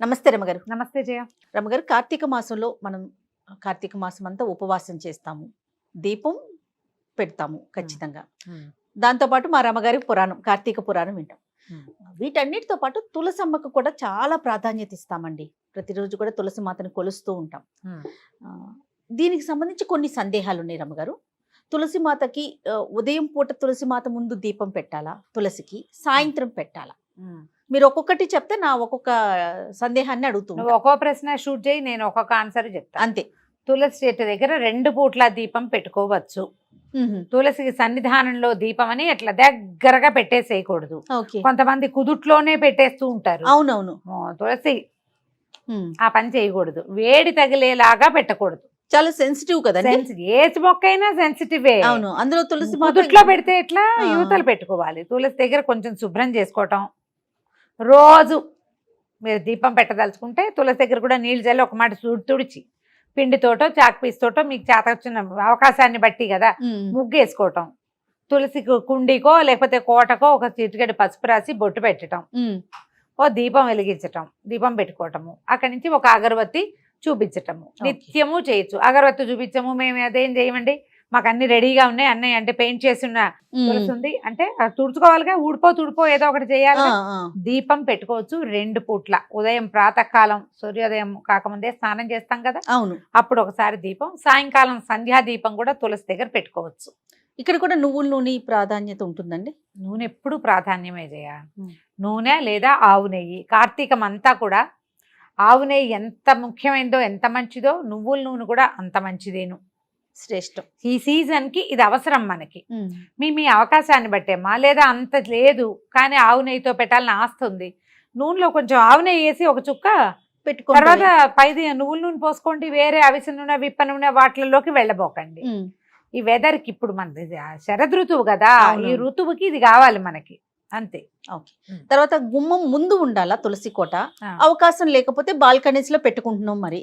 నమస్తే రమగారు. నమస్తే జయ. రమగారు, కార్తీక మాసంలో మనం కార్తీక మాసం అంతా ఉపవాసం చేస్తాము, దీపం పెడతాము ఖచ్చితంగా. దాంతోపాటు మా రమగారి పురాణం, కార్తీక పురాణం వింటాం. వీటన్నిటితో పాటు తులసమ్మకు కూడా చాలా ప్రాధాన్యత ఇస్తామండి. ప్రతిరోజు కూడా తులసి మాతను కొలుస్తూ ఉంటాం. దీనికి సంబంధించి కొన్ని సందేహాలు ఉన్నాయి రమగారు. తులసి మాతకి ఉదయం పూట తులసి మాత ముందు దీపం పెట్టాలా, తులసికి సాయంత్రం పెట్టాలా? మీరు ఒక్కొక్కటి చెప్తే నా ఒక్కొక్క సందేహాన్ని అడుగుతున్నాను. నువ్వు ఒక్కో ప్రశ్న షూట్ చేయి, నేను ఒక్కొక్క ఆన్సర్ చెప్తా. అంతే. తులసి చెట్టు దగ్గర 2 పూట్ల దీపం పెట్టుకోవచ్చు. తులసికి సన్నిధానంలో దీపం అని అట్లా దగ్గరగా పెట్టేసేయకూడదు. కొంతమంది కుదుట్లోనే పెట్టేస్తూ ఉంటారు. అవునవును. తులసి ఆ పని చేయకూడదు. వేడి తగిలేలాగా పెట్టకూడదు. చాలా సెన్సిటివ్ కదా. ఏజ్ మొక్క అయినా సెన్సిటివే. అవును. అందులో తులసి కుదుట్లో పెడితే ఎట్లా, యువతలు పెట్టుకోవాలి. తులసి దగ్గర కొంచెం శుభ్రం చేసుకోవటం. రోజు మీరు దీపం పెట్టదలుచుకుంటే తులసి దగ్గర కూడా నీళ్ళు చల్లి ఒక మాట తుడిచి పిండితోటో చాక్పీస్తోటో మీకు చేత వచ్చిన అవకాశాన్ని బట్టి కదా ముగ్గు వేసుకోవటం. తులసి కుండీకో లేకపోతే కోటకో ఒక చిటికెడు పసుపు రాసి బొట్టు పెట్టడం, ఓ దీపం వెలిగించటం, దీపం పెట్టుకోవటము. అక్కడి నుంచి ఒక అగరబత్తి చూపించటము నిత్యము చేయొచ్చు. అగరబత్తి చూపించము, మేము అదేం చేయమండి, మాకు అన్ని రెడీగా ఉన్నాయి. అన్నయ్య అంటే పెయింట్ చేసి ఉన్న తులసి ఉంది అంటే తుడుచుకోవాలిగా, తుడిపో ఏదో ఒకటి చేయాలి. దీపం పెట్టుకోవచ్చు 2 పూట్ల. ఉదయం ప్రాతకాలం సూర్యోదయం కాకముందే స్నానం చేస్తాం కదా, అవును, అప్పుడు ఒకసారి దీపం. సాయంకాలం సంధ్యా దీపం కూడా తులసి దగ్గర పెట్టుకోవచ్చు. ఇక్కడ కూడా నువ్వుల నూనె ప్రాధాన్యత ఉంటుందండి. నూనె ఎప్పుడు ప్రాధాన్యమే చేయ. నూనె లేదా ఆవు నెయ్యి. కార్తీకం అంతా కూడా ఆవు నెయ్యి ఎంత ముఖ్యమైనదో, ఎంత మంచిదో, నువ్వుల నూనె కూడా అంత మంచిదేను, శ్రేష్టం. ఈ సీజన్ కి ఇది అవసరం మనకి. మీ అవకాశాన్ని బట్టేమ్మా, లేదా అంత లేదు కానీ ఆవు నెయ్యితో పెట్టాలని ఆస్తుంది, నూనెలో కొంచెం ఆవు నెయ్యి వేసి ఒక చుక్క పెట్టుకో, తర్వాత పైది నువ్వుల నూనె పోసుకోండి. వేరే అవిసె నూనె, విప్ప నూనె వాటిల్లోకి వెళ్ళబోకండి. ఈ వెదర్ కి ఇప్పుడు మనది శరద్ ఋతువు కదా, ఈ ఋతువుకి ఇది కావాలి మనకి, అంతే. ఓకే. తర్వాత గుమ్మం ముందు ఉండాలా తులసి కోట? అవకాశం లేకపోతే బాల్కనీస్ లో పెట్టుకుంటున్నాం, మరి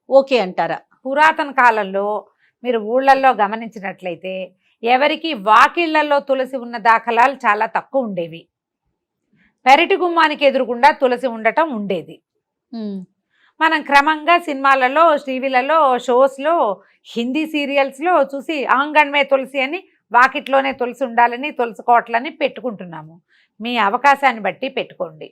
ఓకే అంటారా? పురాతన కాలంలో మీరు ఊళ్ళల్లో గమనించినట్లయితే ఎవరికి వాకిళ్లలో తులసి ఉన్న దాఖలాలు చాలా తక్కువ ఉండేవి. పెరటి గుమ్మానికి ఎదురుకుండా తులసి ఉండటం ఉండేది. మనం క్రమంగా సినిమాలలో, టీవీలలో, షోస్లో, హిందీ సీరియల్స్లో చూసి ఆంగణమే తులసి అని, వాకిట్లోనే తులసి ఉండాలని, తులసి కోటలని పెట్టుకుంటున్నాము. మీ అవకాశాన్ని బట్టి పెట్టుకోండి.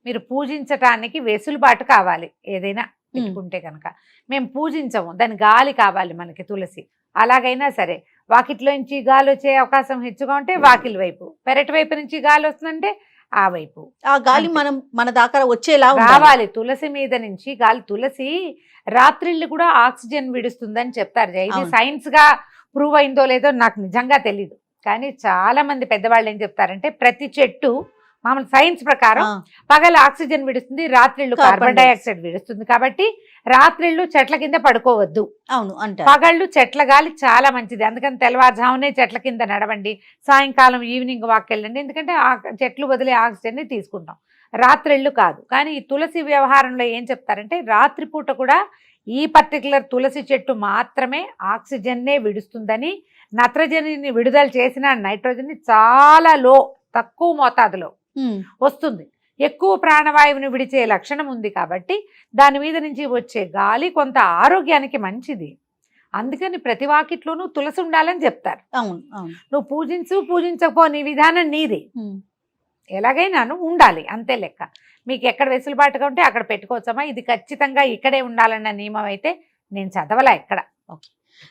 మీరు పూజించటానికి వెసులుబాటు కావాలి. ఏదైనా పెట్టుకుంటే కనుక మేము పూజించము, దాని గాలి కావాలి మనకి తులసి. అలాగైనా సరే వాకిట్లో నుంచి గాలి వచ్చే అవకాశం హెచ్చుగా ఉంటే వాకిలి వైపు, పెరటి వైపు నుంచి గాలి వస్తుందంటే ఆ వైపు ఆ గాలి మన దాకా వచ్చేలా రావాలి. తులసి మీద నుంచి గాలి. తులసి రాత్రిళ్ళు కూడా ఆక్సిజన్ విడుస్తుందని చెప్తారు. ఇది సైన్స్ గా ప్రూవ్ అయిందో లేదో నాకు నిజంగా తెలీదు, కానీ చాలా మంది పెద్దవాళ్ళు ఏం చెప్తారంటే ప్రతి చెట్టు మామూలు సైన్స్ ప్రకారం పగలు ఆక్సిజన్ విడుస్తుంది, రాత్రిళ్ళు కార్బన్ డైఆక్సైడ్ విడుస్తుంది. కాబట్టి రాత్రిళ్ళు చెట్ల కింద పడుకోవద్దు. అవును అంటే పగళ్ళు చెట్ల గాలి చాలా మంచిది. అందుకని తెల్లవారుజామునే చెట్ల కింద నడవండి, సాయంకాలం ఈవినింగ్ వాక్ వెళ్ళండి. ఎందుకంటే ఆ చెట్లు వదిలే ఆక్సిజన్ని తీసుకుంటాం, రాత్రిళ్ళు కాదు. కానీ ఈ తులసి వ్యవహారంలో ఏం చెప్తారంటే రాత్రిపూట కూడా ఈ పర్టికులర్ తులసి చెట్టు మాత్రమే ఆక్సిజన్నే విడుస్తుందని, నత్రజనిని విడుదల చేసిన నైట్రోజన్ చాలా తక్కువ మోతాదులో వస్తుంది. ఎక్కువ ప్రాణవాయువుని విడిచే లక్షణం ఉంది కాబట్టి దాని మీద నుంచి వచ్చే గాలి కొంత ఆరోగ్యానికి మంచిది. అందుకని ప్రతి వాకిట్లోనూ తులసి ఉండాలని చెప్తారు. అవును, నువ్వు పూజించకపో, నీ విధానం నీది, ఎలాగైనా ఉండాలి అంతే లెక్క. మీకు ఎక్కడ వెసులుబాటుగా ఉంటే అక్కడ పెట్టుకోవచ్చమ్మా. ఇది ఖచ్చితంగా ఇక్కడే ఉండాలన్న నియమం అయితే నేను చదవలా ఎక్కడ. ఓకే.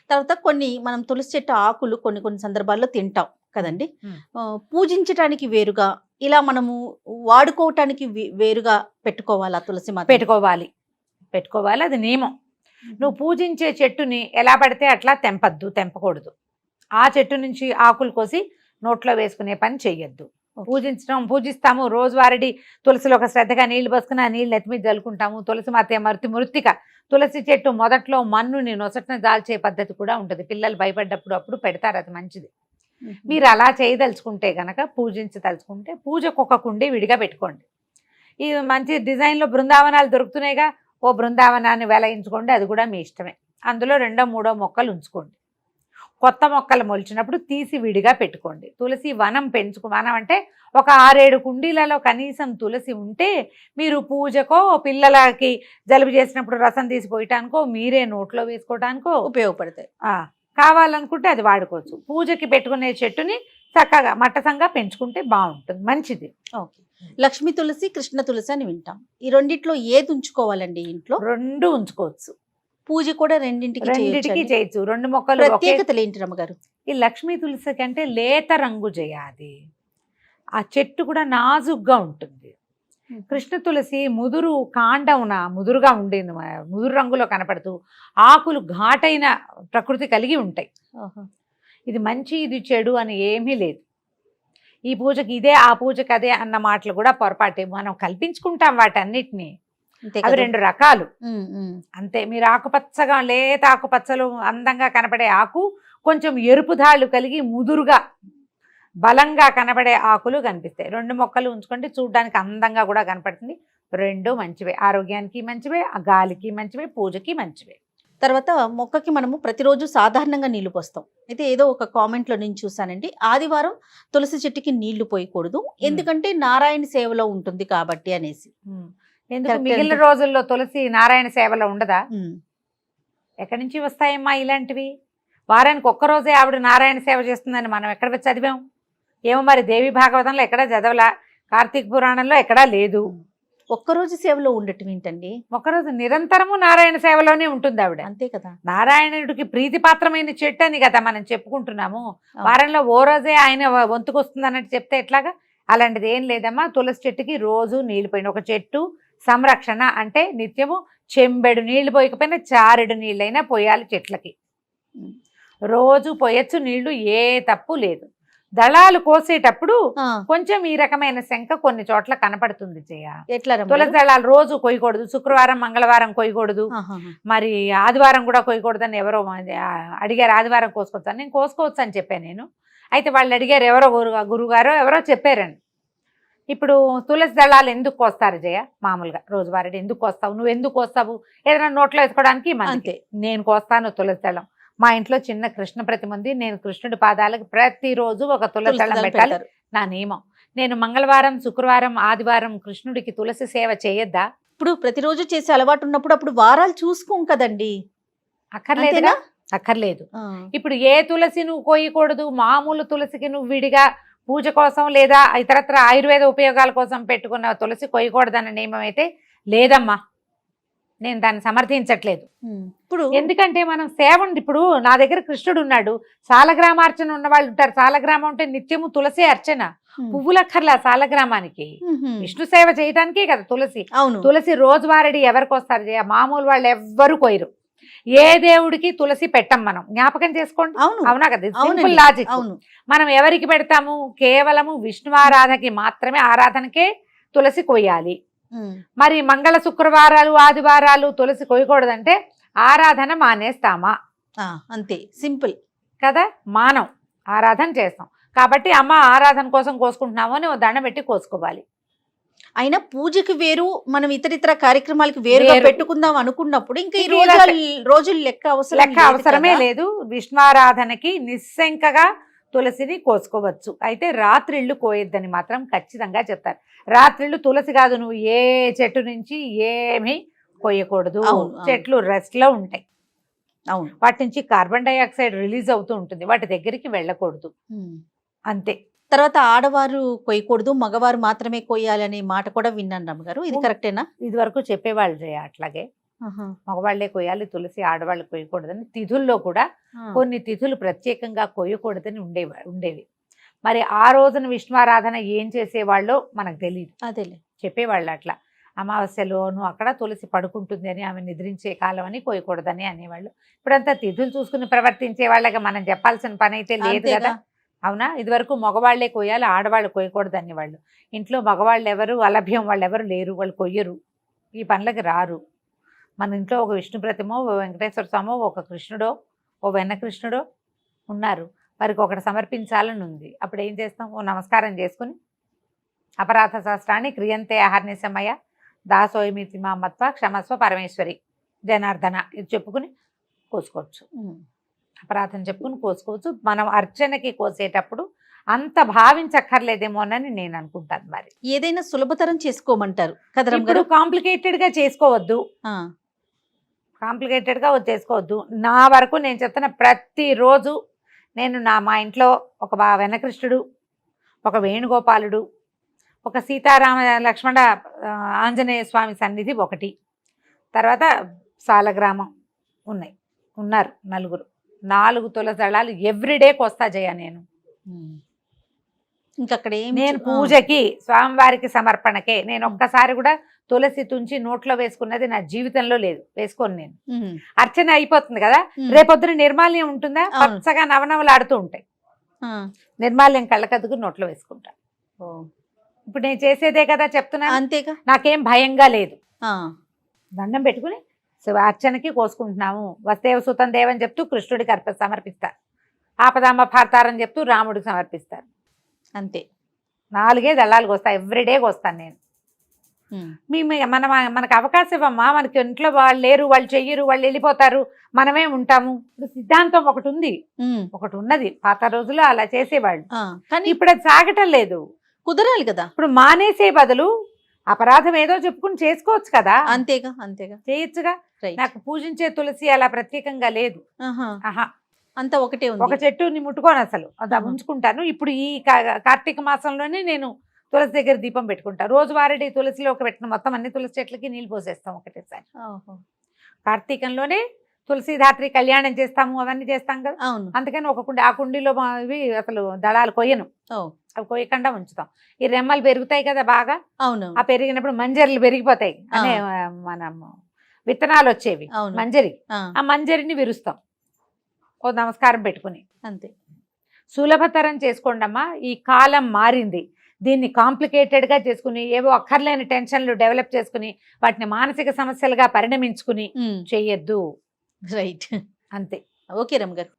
తర్వాత కొన్ని మనం తులసి చెట్టు ఆకులు కొన్ని సందర్భాల్లో తింటాం కదండి, పూజించటానికి వేరుగా, ఇలా మనము వాడుకోవటానికి వేరుగా పెట్టుకోవాలా తులసి మాత? పెట్టుకోవాలి, అది నియమం. నువ్వు పూజించే చెట్టుని ఎలా పడితే అట్లా తెంపకూడదు. ఆ చెట్టు నుంచి ఆకులు కోసి నోట్లో వేసుకునే పని చెయ్యొద్దు. పూజిస్తాము, రోజువారీ తులసిలో ఒక శ్రద్ధగా నీళ్లు పోసుకుని ఆ నీళ్ళు నెత్తి మీద జల్లుకుంటాము. తులసి మాత మృత్తిక. తులసి చెట్టు మొదట్లో మన్నుని నొసటన దాల్చే పద్ధతి కూడా ఉంటుంది. పిల్లలు భయపడ్డప్పుడు అప్పుడు పెడతారు, అది మంచిది. మీరు అలా చేయదలుచుకుంటే గనక, పూజించదలుచుకుంటే పూజకు ఒక కుండి విడిగా పెట్టుకోండి. ఈ మంచి డిజైన్లో బృందావనాలు దొరుకుతున్నాయిగా, ఓ బృందావనాన్ని వెలయించుకోండి, అది కూడా మీ ఇష్టమే. అందులో 2-3 మొక్కలు ఉంచుకోండి. కొత్త మొక్కలు మొలిచినప్పుడు తీసి విడిగా పెట్టుకోండి. తులసి వనం వనం అంటే ఒక 6-7 కుండీలలో కనీసం తులసి ఉంటే మీరు పూజకో, పిల్లలకి జలుబు చేసినప్పుడు రసం తీసి పోయటానికో, మీరే నోట్లో వేసుకోవటానికో ఉపయోగపడతాయి. కావాలనుకుంటే అది వాడుకోవచ్చు. పూజకి పెట్టుకునే చెట్టుని చక్కగా మట్టసంగా పెంచుకుంటే బాగుంటుంది, మంచిది. ఓకే. లక్ష్మీ తులసి, కృష్ణ తులసి అని వింటాం. ఈ రెండిట్లో ఏది ఉంచుకోవాలండి ఇంట్లో? 2 ఉంచుకోవచ్చు. పూజ కూడా రెండింటికి చేయొచ్చు. 2 మొక్కలు. ప్రత్యేకతలు ఏంటి రమ్మగారు? ఈ లక్ష్మీ తులసి కంటే లేత రంగు చేయాలి. ఆ చెట్టు కూడా నాజుగ్గా ఉంటుంది. కృష్ణ తులసి ముదురు కాండమున ముదురుగా ఉండేది, ముదురు రంగులో కనపడుతూ ఆకులు ఘాటైన ప్రకృతి కలిగి ఉంటాయి. ఇది మంచి ఇది చెడు అని ఏమీ లేదు. ఈ పూజకి ఇదే, ఆ పూజకి అదే అన్న మాటలు కూడా పొరపాటే. మనం కల్పించుకుంటాం వాటన్నిటినీ. అవి 2 రకాలు అంతే. మీరు ఆకుపచ్చగా లేత ఆకుపచ్చలు అందంగా కనపడే ఆకు, కొంచెం ఎరుపు దాళ్ళు కలిగి ముదురుగా బలంగా కనబడే ఆకులు కనిపిస్తాయి. 2 మొక్కలు ఉంచుకుంటే చూడడానికి అందంగా కూడా కనపడుతుంది. 2 మంచివే, ఆరోగ్యానికి మంచివే, గాలికి మంచివే, పూజకి మంచివే. తర్వాత మొక్కకి మనము ప్రతిరోజు సాధారణంగా నీళ్లు పోస్తాం. అయితే ఏదో ఒక కామెంట్లో నేను చూసానండి, ఆదివారం తులసి చెట్టుకి నీళ్లు పోయకూడదు, ఎందుకంటే నారాయణ సేవలో ఉంటుంది కాబట్టి అనేసి. ఎందుకు మిగిలిన రోజుల్లో తులసి నారాయణ సేవలో ఉండదా? ఎక్కడి నుంచి వస్తాయమ్మా ఇలాంటివి? వారానికి ఒక్కరోజే ఆవిడ నారాయణ సేవ చేస్తుందని మనం ఎక్కడ చదివాం? ఏమో మరి, దేవి భాగవతంలో ఎక్కడా చదవలా, కార్తీక పురాణంలో ఎక్కడా లేదు. ఒక్కరోజు సేవలో ఉండటం ఏంటండి? ఒక్కరోజు నిరంతరము నారాయణ సేవలోనే ఉంటుంది ఆవిడ. అంతే కదా. నారాయణుడికి ప్రీతిపాత్రమైన చెట్టు అని కదా మనం చెప్పుకుంటున్నాము. వారంలో ఓ రోజే ఆయన వంతుకొస్తుంది అన్నట్టు చెప్తే ఎట్లాగా? అలాంటిది ఏం లేదమ్మా. తులసి చెట్టుకి రోజు నీళ్లు పోయిన, ఒక చెట్టు సంరక్షణ అంటే నిత్యము చెంబెడు నీళ్లు పోయకపోయినా చారెడు నీళ్ళైనా పోయాలి చెట్లకి. రోజు పోయొచ్చు నీళ్లు, ఏ తప్పు లేదు. దళాలు కోసేటప్పుడు కొంచెం ఈ రకమైన శంక కొన్ని చోట్ల కనపడుతుంది. తులసి దళాలు రోజు కొయ్యకూడదు, శుక్రవారం మంగళవారం కొయ్యకూడదు, మరి ఆదివారం కూడా కొయ్యకూడదు అని ఎవరో అడిగారు. ఆదివారం కోసుకోవచ్చు అని, నేను కోసుకోవచ్చు అని చెప్పాను నేను. అయితే వాళ్ళు అడిగారు, ఎవరో గురుగారో ఎవరో చెప్పారండి. ఇప్పుడు తులసి దళాలు ఎందుకు కోస్తారు జయ? మామూలుగా రోజువారీ ఎందుకు కోస్తావు? నువ్వు ఎందుకు కోస్తావు? ఏదైనా నోట్లో వేసుకోవడానికి? అంతే. నేను కోస్తాను తులసి దళం. మా ఇంట్లో చిన్న కృష్ణ ప్రతిమ ఉంది. నేను కృష్ణుడి పాదాలకు ప్రతిరోజు ఒక తులసి దళం పెట్టాలి, నా నియమం. నేను మంగళవారం, శుక్రవారం, ఆదివారం కృష్ణుడికి తులసి సేవ చేయొద్దా? ఇప్పుడు ప్రతిరోజు చేసే అలవాటు ఉన్నప్పుడు అప్పుడు వారాలు చూసుకోం కదండి. అక్కర్లేదుగా? అక్కర్లేదు. ఇప్పుడు ఏ తులసి నువ్వు కోయకూడదు, మామూలు తులసికి నువ్వు విడిగా పూజ కోసం లేదా ఇతరత్ర ఆయుర్వేద ఉపయోగాల కోసం పెట్టుకున్న తులసి కొయ్యకూడదన్న నియమం అయితే లేదమ్మా. నేను దాన్ని సమర్థించట్లేదు. ఇప్పుడు ఎందుకంటే మనం సేవ, ఇప్పుడు నా దగ్గర కృష్ణుడు ఉన్నాడు, సాలగ్రామార్చన ఉన్న వాళ్ళు ఉంటారు. సాలగ్రామం అంటే నిత్యము తులసి అర్చన, పువ్వులక్కర్లా సాలగ్రామానికి. విష్ణు సేవ చేయడానికే కదా తులసి. తులసి రోజువారీ ఎవరికి వస్తారు? మామూలు వాళ్ళు ఎవ్వరు కొయ్యరు. ఏ దేవుడికి తులసి పెట్టం మనం, జ్ఞాపకం చేసుకోండి. అవునా కదా? Simple logic. మనం ఎవరికి పెడతాము? కేవలము విష్ణు ఆరాధనకి మాత్రమే, ఆరాధనకే తులసి కొయ్యాలి. మరి మంగళ శుక్రవారాలు ఆదివారాలు తులసి కొయ్యకూడదంటే ఆరాధన మానేస్తామా? అంతే, సింపుల్ కదా. మానం, ఆరాధన చేస్తాం కాబట్టి అమ్మ ఆరాధన కోసం కోసుకుంటున్నాము అని దండం పెట్టి కోసుకోవాలి. అయినా పూజకి వేరు, మనం ఇతరితర కార్యక్రమాలకి వేరుగా పెట్టుకుందాం అనుకున్నప్పుడు ఇంకా ఈ రోజులు లెక్క అవసరమే లేదు. విష్ణుఆరాధనకి నిస్సంకగా తులసిని కోసుకోవచ్చు. అయితే రాత్రిళ్ళు కోయొద్దని మాత్రం ఖచ్చితంగా చెప్తారు. రాత్రిళ్ళు తులసి కాదు, నువ్వు ఏ చెట్టు నుంచి ఏమీ కోయకూడదు. చెట్లు రెస్ట్ లో ఉంటాయి. వాటి నుంచి కార్బన్ డైఆక్సైడ్ రిలీజ్ అవుతూ ఉంటుంది, వాటి దగ్గరికి వెళ్ళకూడదు. అంతే. తర్వాత ఆడవారు కొయ్యకూడదు, మగవారు మాత్రమే కొయ్యాలనే మాట కూడా విన్నాను రమ్మగారు, ఇది కరెక్టేనా? ఇది వరకు చెప్పేవాళ్ళు జయ అట్లాగే. మగవాళ్లే కొయ్యాలి తులసి, ఆడవాళ్ళు కొయ్యకూడదని. తిథుల్లో కూడా కొన్ని తిథులు ప్రత్యేకంగా కొయ్యకూడదని ఉండేవి. మరి ఆ రోజున విష్ణుఆరాధన ఏం చేసేవాళ్ళో మనకు తెలియదు. అదేలే, చెప్పేవాళ్ళు అట్లా. అమావాస్యలోను అక్కడ తులసి పడుకుంటుంది అని, ఆమె నిద్రించే కాలం అని కొయ్యకూడదని అనేవాళ్ళు. ఇప్పుడంతా తిథులు చూసుకుని ప్రవర్తించే వాళ్ళగా మనం చెప్పాల్సిన పని అయితే లేదు కదా. అవునా? ఇదివరకు మగవాళ్లే కొయ్యాలి, ఆడవాళ్ళు కొయ్యకూడదు అనేవాళ్ళు. ఇంట్లో మగవాళ్ళు ఎవరు, అలభ్యం వాళ్ళు ఎవరు లేరు, వాళ్ళు కొయ్యరు, ఈ పనులకి రారు. మన ఇంట్లో ఒక విష్ణు ప్రతిమో, ఓ వెంకటేశ్వర స్వామో, ఒక కృష్ణుడో, ఓ వెన్న కృష్ణుడో ఉన్నారు, వారికి ఒకటి సమర్పించాలని ఉంది. అప్పుడు ఏం చేస్తాం? ఓ నమస్కారం చేసుకుని అపరాధ శాస్త్రాన్ని క్రియంతే అహర్నిశమయ దాసోయమితి మామత్వ క్షమస్వ పరమేశ్వరి జనార్దన ఇది చెప్పుకుని కోసుకోవచ్చు. అపరాధం చెప్పుకుని కోసుకోవచ్చు. మనం అర్చనకి కోసేటప్పుడు అంత భావించక్కర్లేదేమోనని నేను అనుకుంటాను. మరి ఏదైనా సులభతరం చేసుకోమంటారు కదా రమ్మ ఇప్పుడు గారు? కాంప్లికేటెడ్ గా చేసుకోవద్దు, ఆ, కాంప్లికేటెడ్ గా చేసుకోవద్దు. నా వరకు నేను చెప్తున్న ప్రతిరోజు నేను మా ఇంట్లో ఒక వెనకృష్ణుడు, ఒక వేణుగోపాలుడు, ఒక సీతారామ లక్ష్మణ ఆంజనేయ స్వామి సన్నిధి ఒకటి, తర్వాత సాలగ్రామం ఉన్నారు 4 తులసి దళాలు ఎవ్రీడేకి వస్తా జయ. నేను ఇంకక్కడ నేను పూజకి స్వామివారికి సమర్పణకే నేను ఒక్కసారి కూడా తులసి తుంచి నోట్లో వేసుకున్నది నా జీవితంలో లేదు. వేసుకోను నేను. అర్చన అయిపోతుంది కదా, రేపొద్దున నిర్మాల్యం ఉంటుందా, పచ్చగా నవనవలాడుతూ ఉంటాయి. నిర్మాల్యం కళ్ళకద్దుకు నోట్లో వేసుకుంటా. ఇప్పుడు నేను చేసేదే కదా చెప్తున్నా, అంతేగా, నాకేం భయంగా లేదు. దండం పెట్టుకుని అర్చనకి కోసుకుంటున్నాము. వస్తేవ సుతం దేవని చెప్తూ కృష్ణుడికి సమర్పిస్తారు. ఆపదామ భారతారని చెప్తూ రాముడికి సమర్పిస్తారు. అంతే. 4 దళాలు కోస్తాను, ఎవ్రీడే కోస్తాను నేను. మనకు అవకాశం ఇవ్వమ్మా. మనకి ఇంట్లో వాళ్ళు లేరు, వాళ్ళు చెయ్యరు, వాళ్ళు వెళ్ళిపోతారు, మనమే ఉంటాము. ఇప్పుడు సిద్ధాంతం ఒకటి ఉన్నది. పాత రోజుల్లో అలా చేసేవాళ్ళు, కానీ ఇప్పుడు అది సాగటం లేదు. కుదరాలి కదా. ఇప్పుడు మానేసే బదులు అపరాధం ఏదో చెప్పుకుని చేసుకోవచ్చు కదా. అంతేగా చేయొచ్చుగా. నాకు పూజించే తులసి అలా ప్రత్యేకంగా లేదు. అంతా ఒకటే ఉంది. ఒక చెట్టుని ముట్టుకోను అసలు, అది ఉంచుకుంటాను. ఇప్పుడు ఈ కార్తీక మాసంలోనే నేను తులసి దగ్గర దీపం పెట్టుకుంటా. రోజువారీ తులసిలో పెట్టిన మొత్తం అన్ని తులసి చెట్లకి నీళ్ళు పోసేస్తాం ఒకటేసారి. కార్తీకంలోనే తులసిధాత్రి కళ్యాణం చేస్తాము, అవన్నీ చేస్తాం కదా. అందుకని ఒక కుండి, ఆ కుండీలో ఇవి అసలు దళాలు కొయ్యను, అవి కొయ్యకుండా ఉంచుతాం. ఈ రెమ్మలు పెరుగుతాయి కదా బాగా, ఆ పెరిగినప్పుడు మంజరిలు పెరిగిపోతాయి అనే మనం విత్తనాలు వచ్చేవి మంజరి, ఆ మంజరిని విరుస్తాం ఓ నమస్కారం పెట్టుకుని. అంతే. సులభతరం చేసుకోండి అమ్మా. ఈ కాలం మారింది. దీన్ని కాంప్లికేటెడ్గా చేసుకుని ఏవో అక్కర్లేని టెన్షన్లు డెవలప్ చేసుకుని వాటిని మానసిక సమస్యలుగా పరిణమించుకుని చెయ్యొద్దు. రైట్. అంతే. ఓకే రమ్మ గారు.